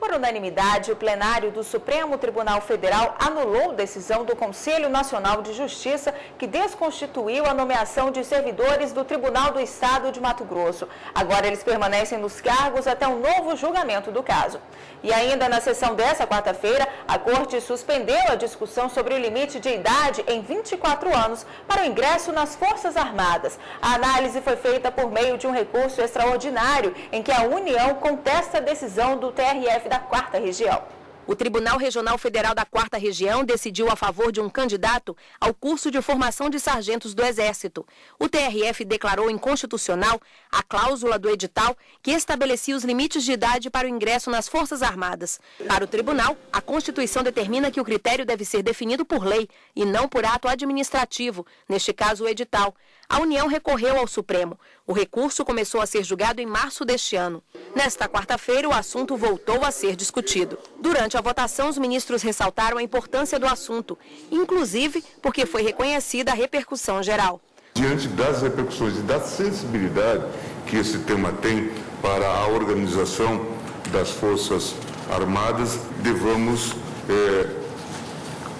Por unanimidade, o plenário do Supremo Tribunal Federal anulou decisão do Conselho Nacional de Justiça que desconstituiu a nomeação de servidores do Tribunal do Estado de Mato Grosso. Agora eles permanecem nos cargos até um novo julgamento do caso. E ainda na sessão dessa quarta-feira, a Corte suspendeu a discussão sobre o limite de idade em 24 anos para o ingresso nas Forças Armadas. A análise foi feita por meio de um recurso extraordinário em que a União contesta a decisão do TRF da 4ª Região. O Tribunal Regional Federal da 4ª Região decidiu a favor de um candidato ao curso de formação de sargentos do Exército. O TRF declarou inconstitucional a cláusula do edital que estabelecia os limites de idade para o ingresso nas Forças Armadas. Para o tribunal, a Constituição determina que o critério deve ser definido por lei e não por ato administrativo, neste caso o edital. A União recorreu ao Supremo. O recurso começou a ser julgado em março deste ano. Nesta quarta-feira, o assunto voltou a ser discutido. Durante a votação, os ministros ressaltaram a importância do assunto, inclusive porque foi reconhecida a repercussão geral. Diante das repercussões e da sensibilidade que esse tema tem para a organização das Forças Armadas, devemos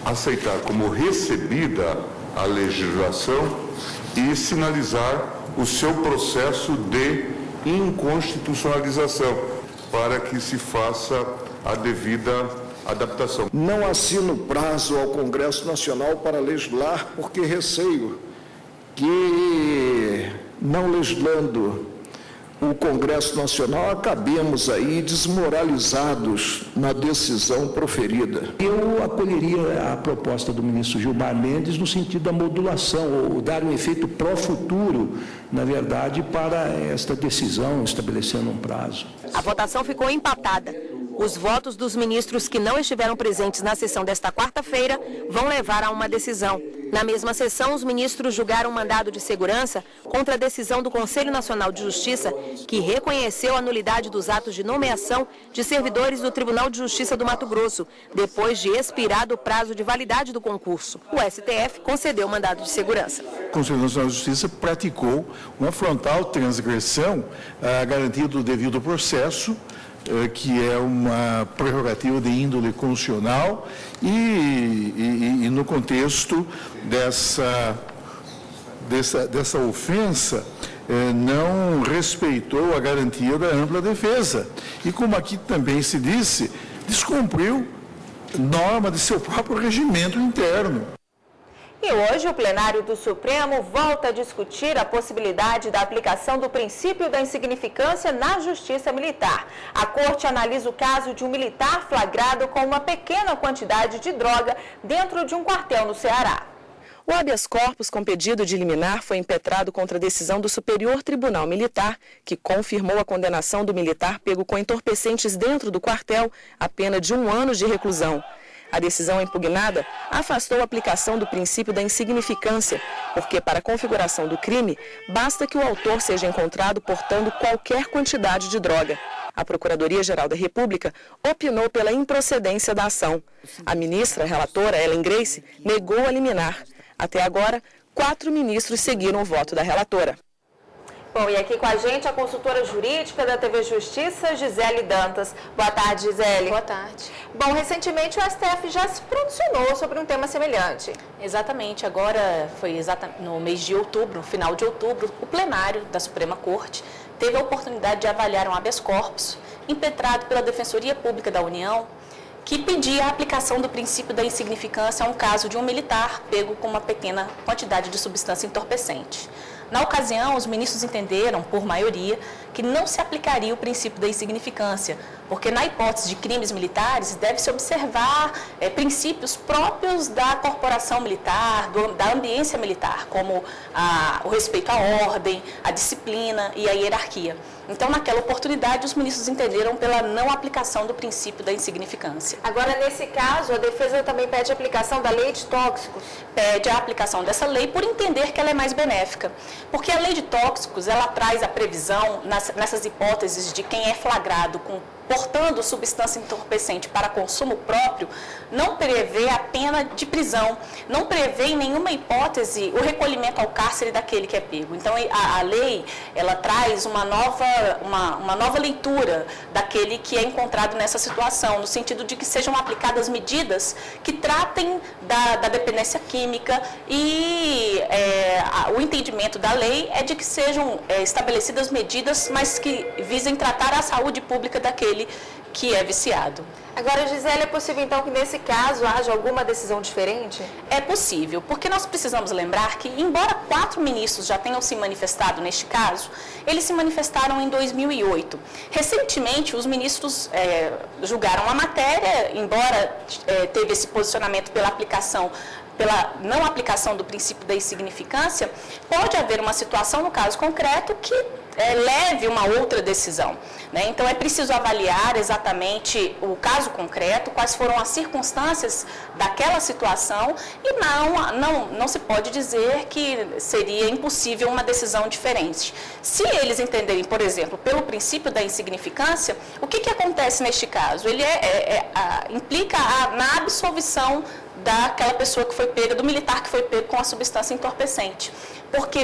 aceitar como recebida a legislação e sinalizar o seu processo de inconstitucionalização para que se faça a devida adaptação. Não assino prazo ao Congresso Nacional para legislar porque receio que, não legislando o Congresso Nacional, acabemos aí desmoralizados na decisão proferida. Eu acolheria a proposta do ministro Gilmar Mendes no sentido da modulação, ou dar um efeito pró-futuro, na verdade, para esta decisão, estabelecendo um prazo. A votação ficou empatada. Os votos dos ministros que não estiveram presentes na sessão desta quarta-feira vão levar a uma decisão. Na mesma sessão, os ministros julgaram um mandado de segurança contra a decisão do Conselho Nacional de Justiça, que reconheceu a nulidade dos atos de nomeação de servidores do Tribunal de Justiça do Mato Grosso, depois de expirado o prazo de validade do concurso. O STF concedeu o mandado de segurança. O Conselho Nacional de Justiça praticou uma frontal transgressão à garantia do devido processo, que é uma prerrogativa de índole constitucional e no contexto dessa ofensa, não respeitou a garantia da ampla defesa. E como aqui também se disse, descumpriu norma de seu próprio regimento interno. E hoje o plenário do Supremo volta a discutir a possibilidade da aplicação do princípio da insignificância na justiça militar. A corte analisa o caso de um militar flagrado com uma pequena quantidade de droga dentro de um quartel no Ceará. O habeas corpus com pedido de liminar foi impetrado contra a decisão do Superior Tribunal Militar, que confirmou a condenação do militar pego com entorpecentes dentro do quartel a pena de 1 ano de reclusão. A decisão impugnada afastou a aplicação do princípio da insignificância, porque para a configuração do crime, basta que o autor seja encontrado portando qualquer quantidade de droga. A Procuradoria-Geral da República opinou pela improcedência da ação. A ministra relatora, Ellen Grace, negou a liminar. Até agora, 4 ministros seguiram o voto da relatora. Bom, e aqui com a gente a consultora jurídica da TV Justiça, Gisele Dantas. Boa tarde, Gisele. Boa tarde. Bom, recentemente o STF já se pronunciou sobre um tema semelhante. Exatamente, agora foi no mês de outubro, no final de outubro, o plenário da Suprema Corte teve a oportunidade de avaliar um habeas corpus impetrado pela Defensoria Pública da União, que pedia a aplicação do princípio da insignificância a um caso de um militar pego com uma pequena quantidade de substância entorpecente. Na ocasião, os ministros entenderam, por maioria, que não se aplicaria o princípio da insignificância, porque na hipótese de crimes militares deve-se observar princípios próprios da corporação militar, da ambiência militar, como o respeito à ordem, a disciplina e a hierarquia. Então, naquela oportunidade, os ministros entenderam pela não aplicação do princípio da insignificância. Agora, nesse caso, a defesa também pede a aplicação da lei de tóxicos. Pede a aplicação dessa lei por entender que ela é mais benéfica. Porque a lei de tóxicos, ela traz a previsão, nessas hipóteses de quem é flagrado com portando substância entorpecente para consumo próprio, não prevê a pena de prisão, não prevê em nenhuma hipótese o recolhimento ao cárcere daquele que é pego. Então, a lei, ela traz uma nova leitura daquele que é encontrado nessa situação, no sentido de que sejam aplicadas medidas que tratem da dependência química e o entendimento da lei é de que sejam estabelecidas medidas, mas que visem tratar a saúde pública daquele que é viciado. Agora, Gisele, é possível então que nesse caso haja alguma decisão diferente? É possível, porque nós precisamos lembrar que, embora 4 ministros já tenham se manifestado neste caso, eles se manifestaram em 2008. Recentemente, os ministros julgaram a matéria, embora teve esse posicionamento pela não aplicação do princípio da insignificância, pode haver uma situação, no caso concreto, que leve uma outra decisão, né? Então, é preciso avaliar exatamente o caso concreto, quais foram as circunstâncias daquela situação e não se pode dizer que seria impossível uma decisão diferente. Se eles entenderem, por exemplo, pelo princípio da insignificância, o que acontece neste caso? Ele implica na absolvição daquela pessoa que foi pega, do militar que foi pego com a substância entorpecente. Porque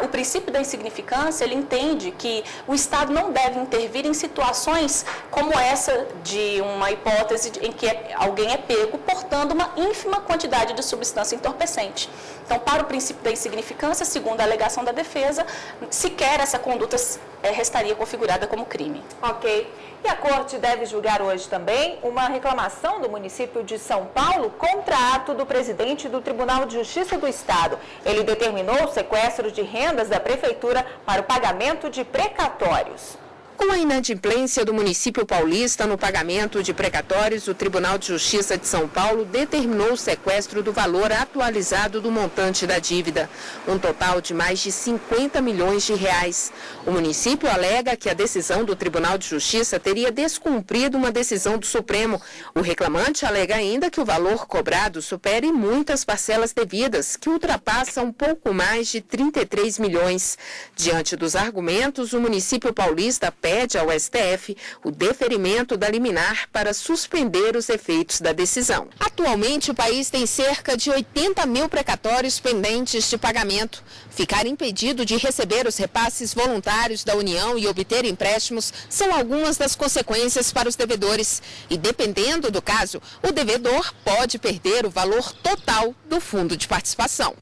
o princípio da insignificância, ele entende que o Estado não deve intervir em situações como essa de uma hipótese em que alguém é pego portando uma ínfima quantidade de substância entorpecente. Então, para o princípio da insignificância, segundo a alegação da defesa, sequer essa conduta restaria configurada como crime. Ok. E a Corte deve julgar hoje também uma reclamação do município de São Paulo contra ato do presidente do Tribunal de Justiça do Estado. Ele determinou o sequestro de rendas da Prefeitura para o pagamento de precatórios. Com a inadimplência do município paulista no pagamento de precatórios, o Tribunal de Justiça de São Paulo determinou o sequestro do valor atualizado do montante da dívida, um total de mais de 50 milhões de reais. O município alega que a decisão do Tribunal de Justiça teria descumprido uma decisão do Supremo. O reclamante alega ainda que o valor cobrado supere muitas parcelas devidas, que ultrapassam um pouco mais de 33 milhões. Diante dos argumentos, o município paulista pede ao STF o deferimento da liminar para suspender os efeitos da decisão. Atualmente, o país tem cerca de 80 mil precatórios pendentes de pagamento. Ficar impedido de receber os repasses voluntários da União e obter empréstimos são algumas das consequências para os devedores. E, dependendo do caso, o devedor pode perder o valor total do fundo de participação.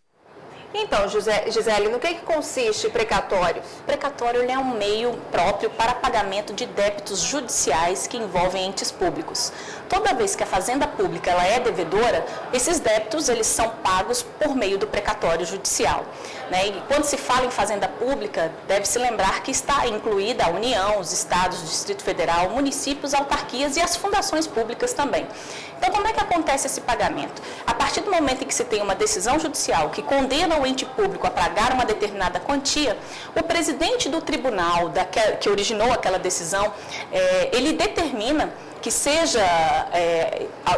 Então, Gisele, no que consiste precatório? Precatório é um meio próprio para pagamento de débitos judiciais que envolvem entes públicos. Toda vez que a Fazenda Pública ela é devedora, esses débitos eles são pagos por meio do precatório judicial, né? E quando se fala em Fazenda Pública, deve-se lembrar que está incluída a União, os estados, o Distrito Federal, municípios, autarquias e as fundações públicas também. Então, como é que acontece esse pagamento? A partir do momento em que se tem uma decisão judicial que condena o ente público a pagar uma determinada quantia, o presidente do tribunal que originou aquela decisão, ele determina que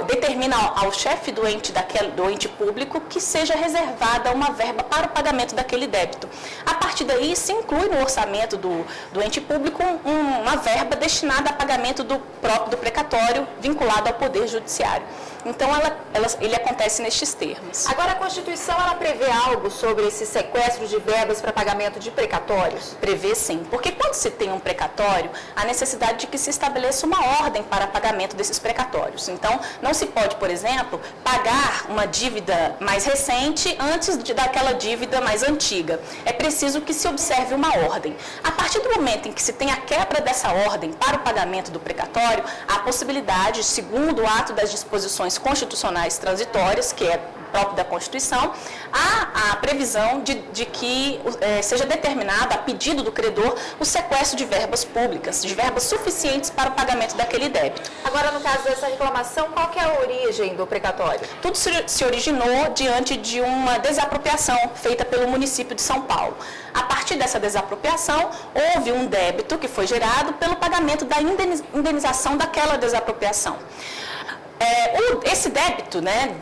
determina ao chefe do ente público que seja reservada uma verba para o pagamento daquele débito. A partir daí, se inclui no orçamento do ente público uma verba destinada a pagamento do precatório vinculado ao Poder Judiciário. Então, ele acontece nestes termos. Agora, a Constituição, ela prevê algo sobre esse sequestro de verbas para pagamento de precatórios? Prevê sim, porque quando se tem um precatório, há necessidade de que se estabeleça uma ordem para pagamento desses precatórios. Então, não se pode, por exemplo, pagar uma dívida mais recente antes daquela dívida mais antiga. É preciso que se observe uma ordem. A partir do momento em que se tem a quebra dessa ordem para o pagamento do precatório, há possibilidade, segundo o ato das disposições constitucionais transitórias, que é próprio da Constituição, há a previsão de que seja determinado, a pedido do credor, o sequestro de verbas públicas, de verbas suficientes para o pagamento daquele débito. Agora, no caso dessa reclamação, qual que é a origem do precatório? Tudo se originou diante de uma desapropriação feita pelo município de São Paulo. A partir dessa desapropriação, houve um débito que foi gerado pelo pagamento da indenização daquela desapropriação. Esse débito, né,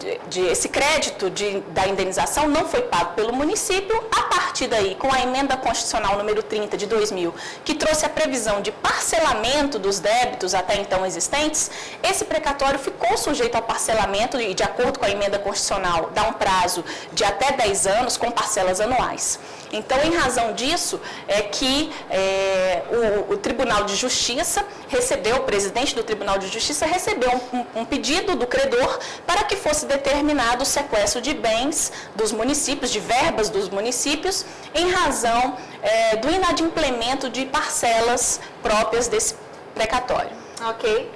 esse crédito da indenização não foi pago pelo município. A partir daí, com a emenda constitucional número 30 de 2000, que trouxe a previsão de parcelamento dos débitos até então existentes, esse precatório ficou sujeito ao parcelamento e, de acordo com a emenda constitucional, dá um prazo de até 10 anos com parcelas anuais. Então, em razão disso, é que o Tribunal de Justiça recebeu, o presidente do Tribunal de Justiça recebeu um pedido do credor para que fosse determinado o sequestro de bens dos municípios, de verbas dos municípios, em razão do inadimplemento de parcelas próprias desse precatório. Ok.